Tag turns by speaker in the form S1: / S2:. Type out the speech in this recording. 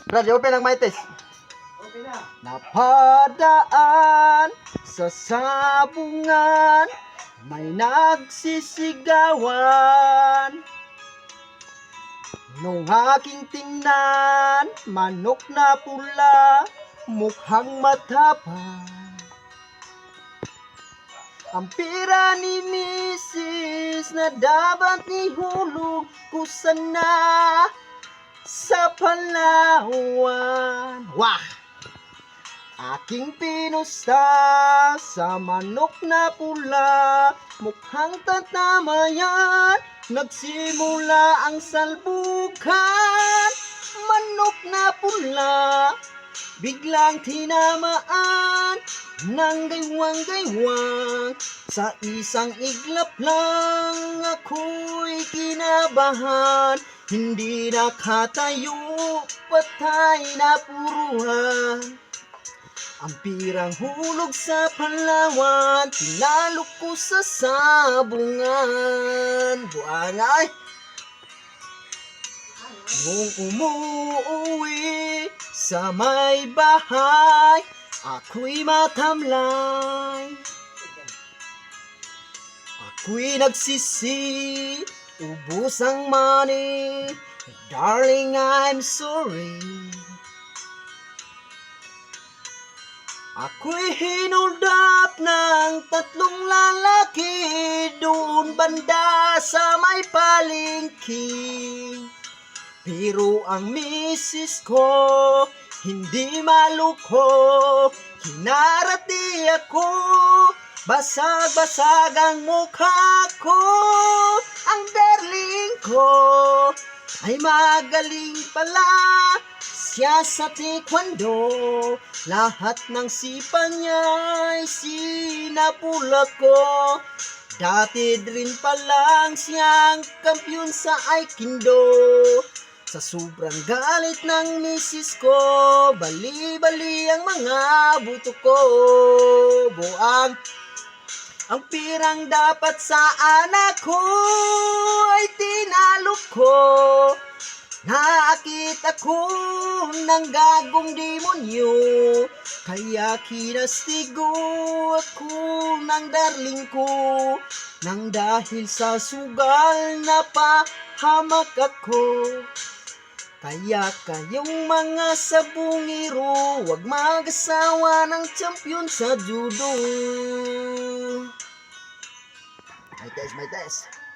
S1: Brad, open ang mic test.
S2: Okay na.
S1: Napadaan sa sabungan, may nagsisigawan. Nung aking tingnan, manok na pula, mukhang matapang. Ang pira ni Mrs. na dapat nihulog ko sana sa Palawan. Wah! Aking pinusta sa manok na pula, mukhang tatama yan. Nagsimula ang salbukan, manok na pula, biglang tinamaan ng gaywang-gaywang. Sa isang iglap lang ako'y kinabahan, hindi nakatayo, patay na puruhan. Ang pirang hulog sa Palawan, tinalo ko sa sabungan. Buangay! Nung umuwi sa may bahay, ako'y matamlay. Ako'y nagsisi, ubos ang money. Darling, I'm sorry. Ako'y hinold up ng tatlong lalaki doon banda sa may palengke. Pero ang misis ko hindi maluko, hinarati ako, basag-basag ang mukha ko. Ang darling ko ay magaling pala siya sa taekwondo, lahat ng sipa niya'y sinapula ko. Dati rin palang siyang kampiyon sa Aikido. Sa sobrang galit ng misis ko, bali-bali ang mga buto ko. Buang ang pirang dapat sa anak ko ay tinalo ko. Nakakita ko ng gagong demonyo, kaya kinastigo ako ng darling ko. Nang dahil sa sugal na pahamak ako. Kaya kayong mga sabungero, wag mag-asawa ng champion sa judo. My test, my test.